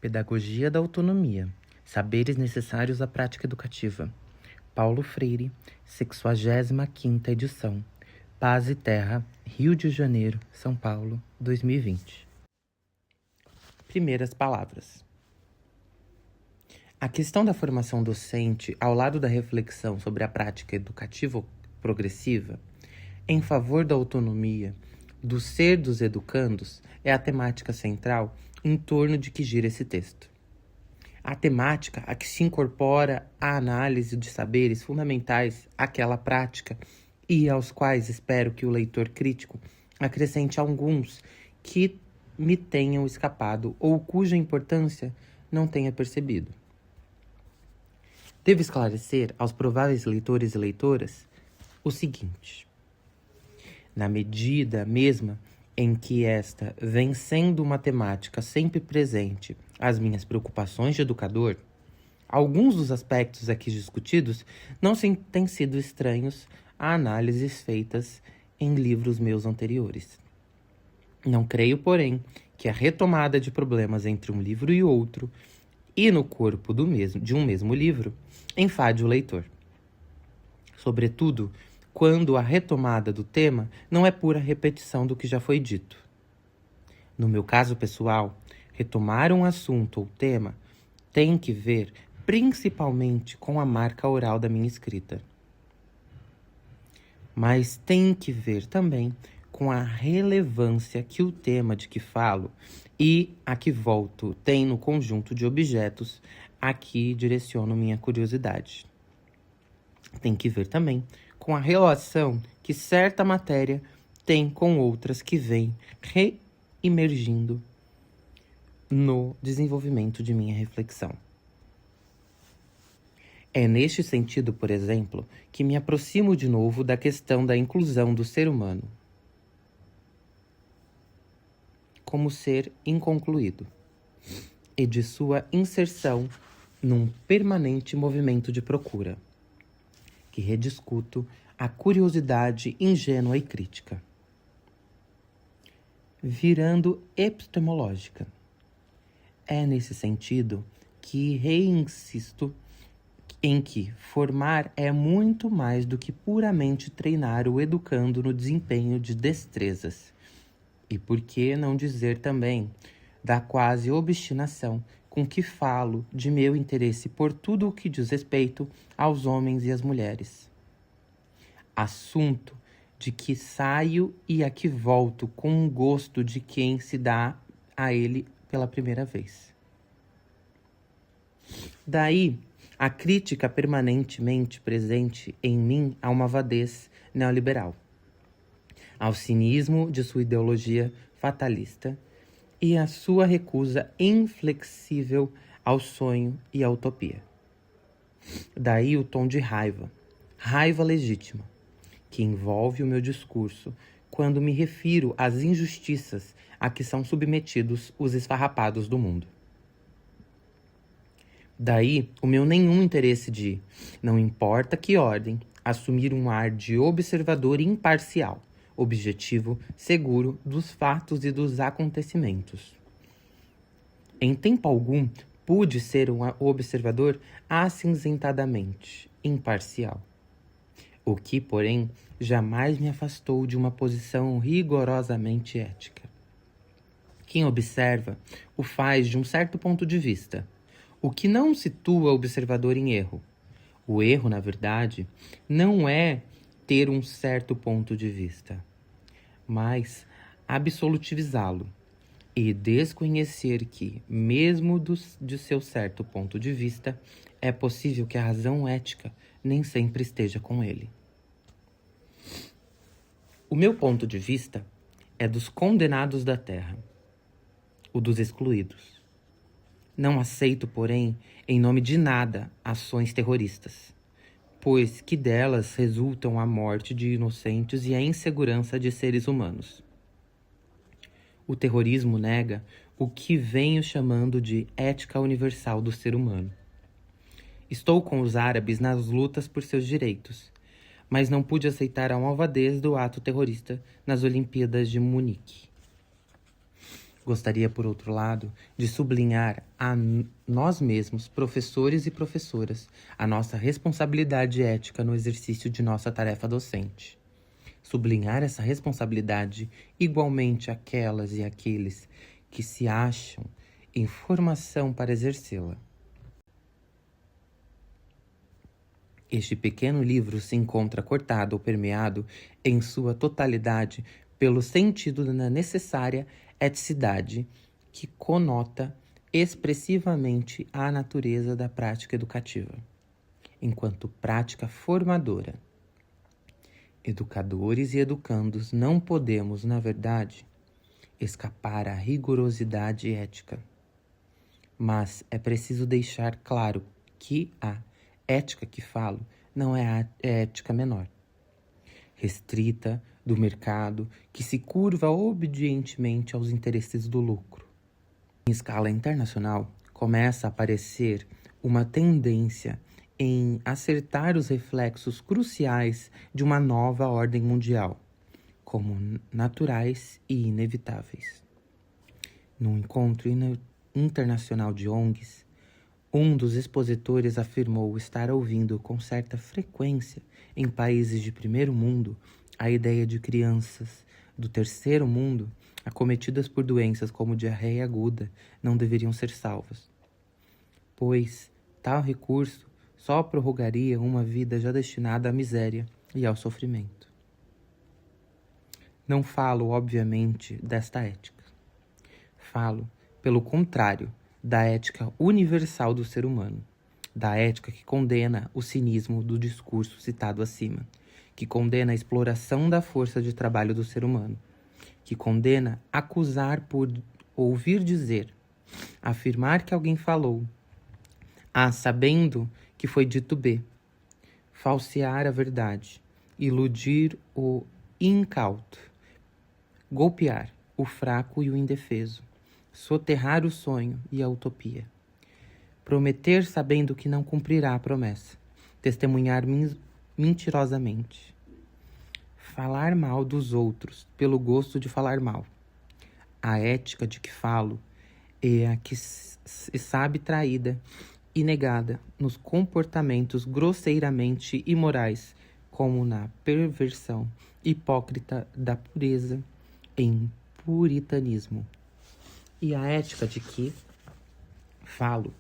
Pedagogia da Autonomia. Saberes necessários à prática educativa. Paulo Freire, 65ª edição. Paz e Terra, Rio de Janeiro, São Paulo, 2020. Primeiras palavras. A questão da formação docente, ao lado da reflexão sobre a prática educativa progressiva, em favor da autonomia, do ser dos educandos, é a temática central em torno de que gira esse texto. A temática a que se incorpora a análise de saberes fundamentais àquela prática e aos quais espero que o leitor crítico acrescente alguns que me tenham escapado ou cuja importância não tenha percebido. Devo esclarecer aos prováveis leitores e leitoras o seguinte: na medida mesma em que esta vem sendo uma temática sempre presente às minhas preocupações de educador, alguns dos aspectos aqui discutidos não têm sido estranhos a análises feitas em livros meus anteriores. Não creio, porém, que a retomada de problemas entre um livro e outro, e no corpo de um mesmo livro, enfade o leitor. Sobretudo, quando a retomada do tema não é pura repetição do que já foi dito. No meu caso pessoal, retomar um assunto ou tema tem que ver principalmente com a marca oral da minha escrita. Mas tem que ver também com a relevância que o tema de que falo e a que volto tem no conjunto de objetos a que direciono minha curiosidade. Tem que ver também com a relação que certa matéria tem com outras que vêm reemergindo no desenvolvimento de minha reflexão. É neste sentido, por exemplo, que me aproximo de novo da questão da inclusão do ser humano como ser inconcluído e de sua inserção num permanente movimento de procura, que rediscuto a curiosidade ingênua e crítica, virando epistemológica. É nesse sentido que reinsisto em que formar é muito mais do que puramente treinar o educando no desempenho de destrezas. E por que não dizer também da quase obstinação com que falo de meu interesse por tudo o que diz respeito aos homens e às mulheres. Assunto de que saio e a que volto com o gosto de quem se dá a ele pela primeira vez. Daí, a crítica permanentemente presente em mim a uma vadez neoliberal, ao cinismo de sua ideologia fatalista e à sua recusa inflexível ao sonho e à utopia. Daí o tom de raiva legítima, que envolve o meu discurso quando me refiro às injustiças a que são submetidos os esfarrapados do mundo. Daí o meu nenhum interesse de, não importa que ordem, assumir um ar de observador imparcial, objetivo, seguro dos fatos e dos acontecimentos. Em tempo algum, pude ser um observador acinzentadamente imparcial, o que, porém, jamais me afastou de uma posição rigorosamente ética. Quem observa o faz de um certo ponto de vista, o que não situa o observador em erro. O erro, na verdade, não é ter um certo ponto de vista, mas absolutivizá-lo e desconhecer que, mesmo de seu certo ponto de vista, é possível que a razão ética nem sempre esteja com ele. O meu ponto de vista é dos condenados da terra, o dos excluídos. Não aceito, porém, em nome de nada, ações terroristas, pois que delas resultam a morte de inocentes e a insegurança de seres humanos. O terrorismo nega o que venho chamando de ética universal do ser humano. Estou com os árabes nas lutas por seus direitos, mas não pude aceitar a malvadez do ato terrorista nas Olimpíadas de Munique. Gostaria, por outro lado, de sublinhar a nós mesmos, professores e professoras, a nossa responsabilidade ética no exercício de nossa tarefa docente. Sublinhar essa responsabilidade igualmente aquelas e aqueles que se acham em formação para exercê-la. Este pequeno livro se encontra cortado ou permeado em sua totalidade pelo sentido da necessária eticidade que conota expressivamente a natureza da prática educativa, enquanto prática formadora. Educadores e educandos não podemos, na verdade, escapar à rigorosidade ética. Mas é preciso deixar claro que a ética que falo não é a ética menor, restrita do mercado, que se curva obedientemente aos interesses do lucro. Em escala internacional, começa a aparecer uma tendência em acertar os reflexos cruciais de uma nova ordem mundial, como naturais e inevitáveis. Num encontro internacional de ONGs, um dos expositores afirmou estar ouvindo com certa frequência em países de primeiro mundo a ideia de crianças do terceiro mundo acometidas por doenças como diarreia aguda não deveriam ser salvas, pois tal recurso só prorrogaria uma vida já destinada à miséria e ao sofrimento. Não falo, obviamente, desta ética. Falo, pelo contrário, da ética universal do ser humano, da ética que condena o cinismo do discurso citado acima, que condena a exploração da força de trabalho do ser humano, que condena acusar por ouvir dizer, afirmar que alguém falou, A sabendo que foi dito B, falsear a verdade, iludir o incauto, golpear o fraco e o indefeso, soterrar o sonho e a utopia, prometer sabendo que não cumprirá a promessa, testemunhar mentirosamente, falar mal dos outros pelo gosto de falar mal. A ética de que falo é a que se sabe traída e negada nos comportamentos grosseiramente imorais, como na perversão hipócrita da pureza em puritanismo. E a ética de que falo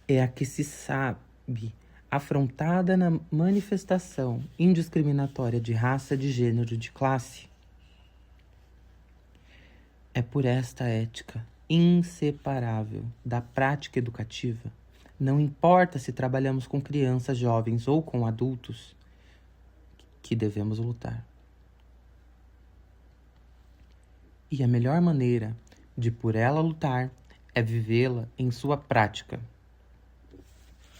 é a que se sabe afrontada na manifestação indiscriminatória de raça, de gênero, de classe. É por esta ética inseparável da prática educativa, não importa se trabalhamos com crianças, jovens ou com adultos, que devemos lutar. E a melhor maneira de por ela lutar é vivê-la em sua prática,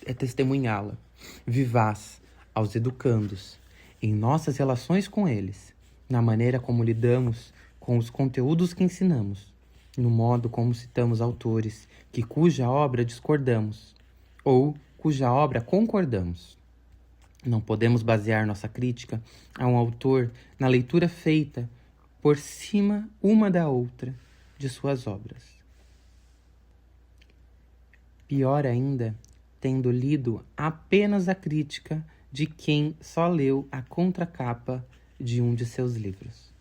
é testemunhá-la, vivaz, aos educandos, em nossas relações com eles, na maneira como lidamos com os conteúdos que ensinamos, no modo como citamos autores cuja obra discordamos, ou cuja obra concordamos. Não podemos basear nossa crítica a um autor na leitura feita por cima uma da outra de suas obras. Pior ainda, tendo lido apenas a crítica de quem só leu a contracapa de um de seus livros.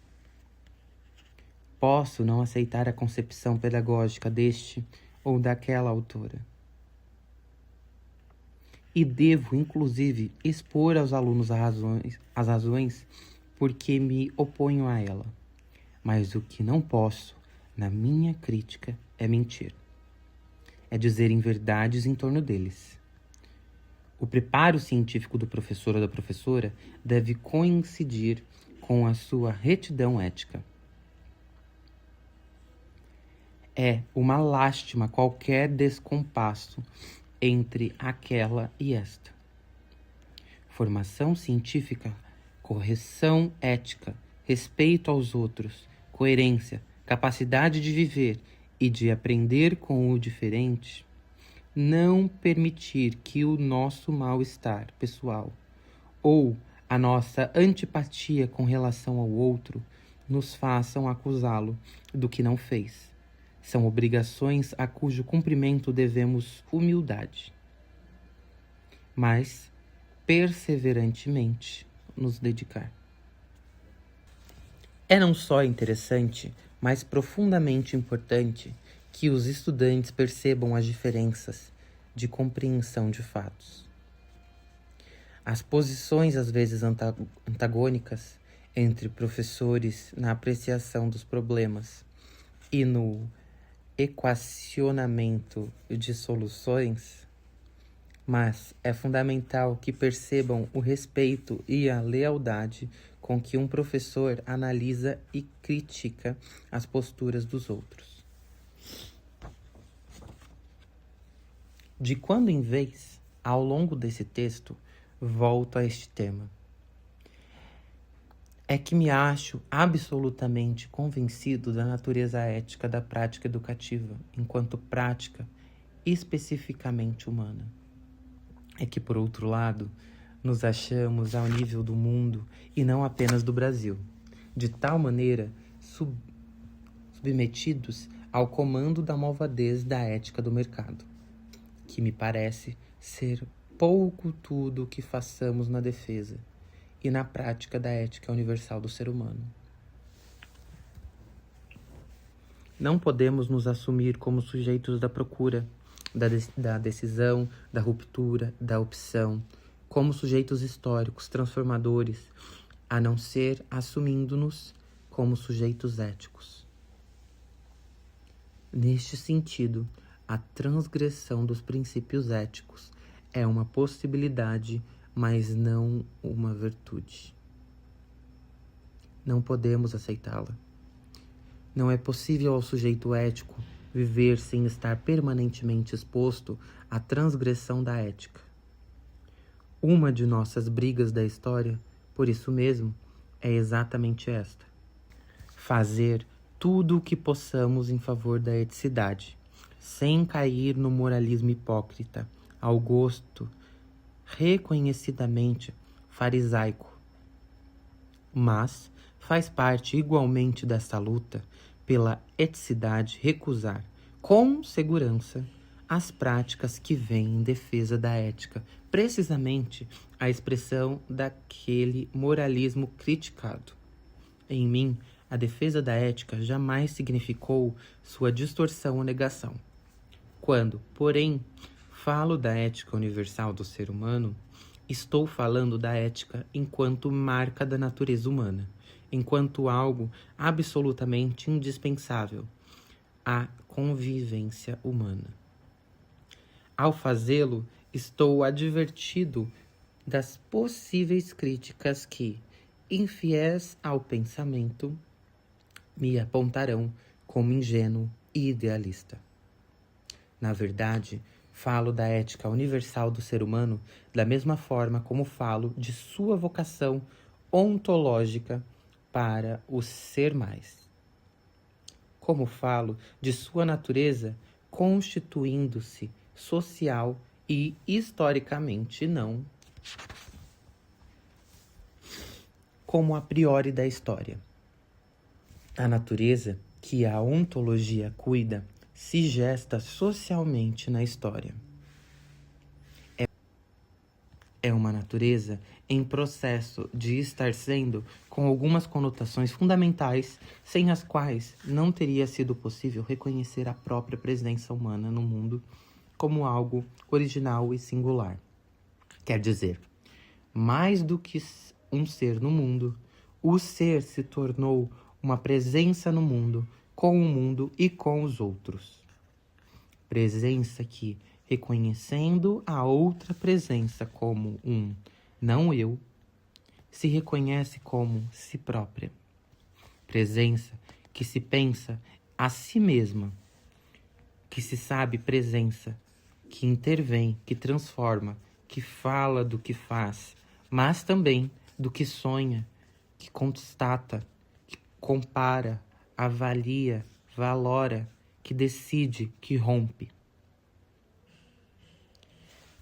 Posso não aceitar a concepção pedagógica deste ou daquela autora. E devo, inclusive, expor aos alunos as razões por que me oponho a ela. Mas o que não posso, na minha crítica, é mentir. É dizer inverdades em torno deles. O preparo científico do professor ou da professora deve coincidir com a sua retidão ética. É uma lástima qualquer descompasso entre aquela e esta. Formação científica, correção ética, respeito aos outros, coerência, capacidade de viver e de aprender com o diferente, não permitir que o nosso mal-estar pessoal ou a nossa antipatia com relação ao outro nos façam acusá-lo do que não fez, São obrigações a cujo cumprimento devemos humildade, mas perseverantemente nos dedicar. É não só interessante, mas profundamente importante que os estudantes percebam as diferenças de compreensão de fatos. As posições, às vezes antagônicas, entre professores na apreciação dos problemas e no equacionamento de soluções, mas é fundamental que percebam o respeito e a lealdade com que um professor analisa e critica as posturas dos outros. De quando em vez, ao longo desse texto, volto a este tema. É que me acho absolutamente convencido da natureza ética da prática educativa, enquanto prática especificamente humana. É que, por outro lado, nos achamos ao nível do mundo e não apenas do Brasil, de tal maneira submetidos ao comando da malvadez da ética do mercado, que me parece ser pouco tudo o que façamos na defesa e na prática da ética universal do ser humano. Não podemos nos assumir como sujeitos da procura, da decisão, da ruptura, da opção, como sujeitos históricos, transformadores, a não ser assumindo-nos como sujeitos éticos. Neste sentido, a transgressão dos princípios éticos é uma possibilidade, mas não uma virtude. Não podemos aceitá-la. Não é possível ao sujeito ético viver sem estar permanentemente exposto à transgressão da ética. Uma de nossas brigas da história, por isso mesmo, é exatamente esta: fazer tudo o que possamos em favor da eticidade, sem cair no moralismo hipócrita, ao gosto reconhecidamente farisaico. Mas faz parte igualmente desta luta pela eticidade recusar, com segurança, as práticas que vêm em defesa da ética, precisamente a expressão daquele moralismo criticado. Em mim, a defesa da ética jamais significou sua distorção ou negação. Quando, porém, falo da ética universal do ser humano, estou falando da ética enquanto marca da natureza humana, enquanto algo absolutamente indispensável à convivência humana. Ao fazê-lo, estou advertido das possíveis críticas que, infiéis ao pensamento, me apontarão como ingênuo e idealista. Na verdade, falo da ética universal do ser humano da mesma forma como falo de sua vocação ontológica para o ser mais. Como falo de sua natureza constituindo-se social e historicamente não como a priori da história. A natureza que a ontologia cuida se gesta socialmente na história. É uma natureza em processo de estar sendo com algumas conotações fundamentais, sem as quais não teria sido possível reconhecer a própria presença humana no mundo como algo original e singular. Quer dizer, mais do que um ser no mundo, o ser se tornou uma presença no mundo, com o mundo e com os outros. Presença que, reconhecendo a outra presença como um não eu, se reconhece como si própria. Presença que se pensa a si mesma, que se sabe presença, que intervém, que transforma, que fala do que faz, mas também do que sonha, que constata, que compara, avalia, valora, que decide, que rompe.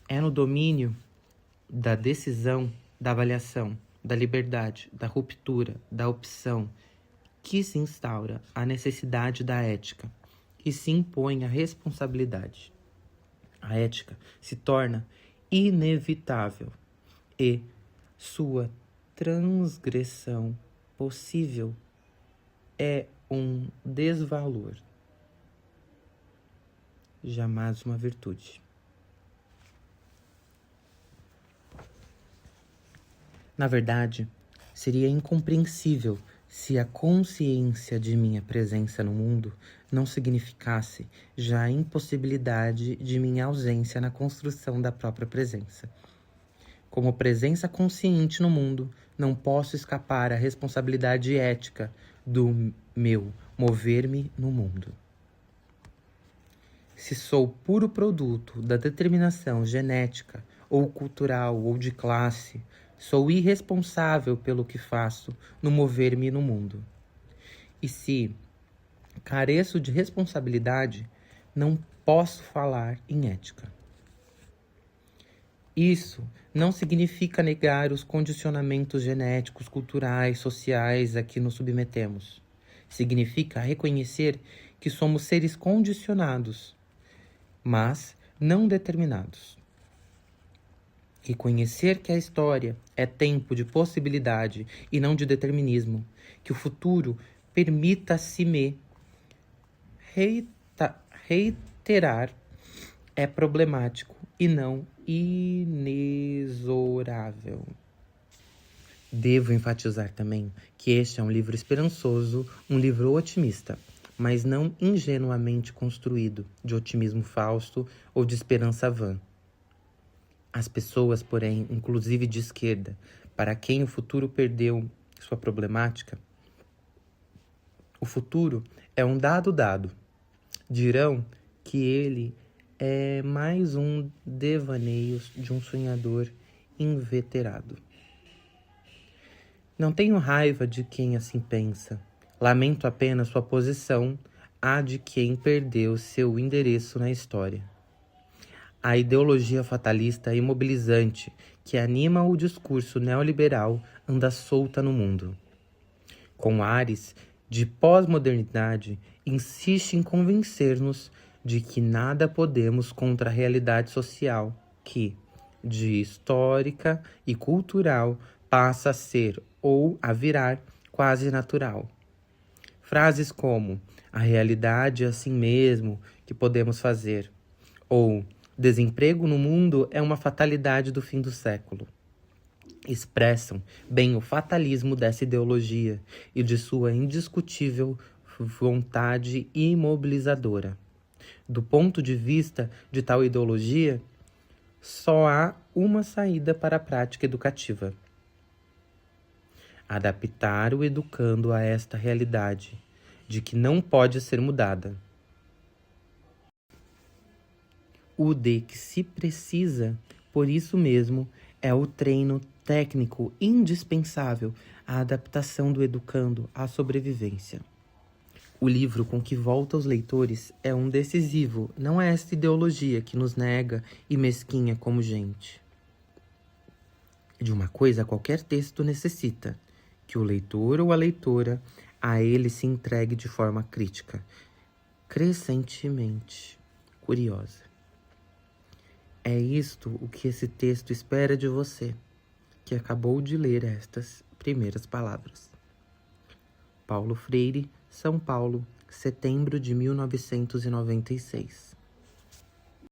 É no domínio da decisão, da avaliação, da liberdade, da ruptura, da opção, que se instaura a necessidade da ética e se impõe a responsabilidade. A ética se torna inevitável e sua transgressão possível é um desvalor, jamais uma virtude. Na verdade, seria incompreensível se a consciência de minha presença no mundo não significasse já a impossibilidade de minha ausência na construção da própria presença. Como presença consciente no mundo, não posso escapar à responsabilidade ética do meu mover-me no mundo. Se sou puro produto da determinação genética, ou cultural, ou de classe, sou irresponsável pelo que faço no mover-me no mundo. E se careço de responsabilidade, não posso falar em ética. Isso não significa negar os condicionamentos genéticos, culturais, sociais a que nos submetemos. Significa reconhecer que somos seres condicionados, mas não determinados. Reconhecer que a história é tempo de possibilidade e não de determinismo, que o futuro permita-se-me reiterar é problemático e não inexorável. Devo enfatizar também que este é um livro esperançoso, um livro otimista, mas não ingenuamente construído de otimismo falso ou de esperança vã. As pessoas, porém, inclusive de esquerda, para quem o futuro perdeu sua problemática, o futuro é um dado, dirão que ele é mais um devaneio de um sonhador inveterado. Não tenho raiva de quem assim pensa. Lamento apenas sua posição, a de quem perdeu seu endereço na história. A ideologia fatalista e imobilizante que anima o discurso neoliberal anda solta no mundo. Com ares de pós-modernidade, insiste em convencer-nos de que nada podemos contra a realidade social que, de histórica e cultural, passa a ser ou a virar quase natural. Frases como "a realidade é assim mesmo que podemos fazer" ou "desemprego no mundo é uma fatalidade do fim do século" expressam bem o fatalismo dessa ideologia e de sua indiscutível vontade imobilizadora. Do ponto de vista de tal ideologia, só há uma saída para a prática educativa: adaptar o educando a esta realidade, de que não pode ser mudada. O de que se precisa, por isso mesmo, é o treino técnico indispensável à adaptação do educando à sobrevivência. O livro com que volta aos leitores é um decisivo, não é esta ideologia que nos nega e mesquinha como gente. De uma coisa qualquer texto necessita, que o leitor ou a leitora a ele se entregue de forma crítica, crescentemente curiosa. É isto o que esse texto espera de você, que acabou de ler estas primeiras palavras. Paulo Freire, São Paulo, setembro de 1996.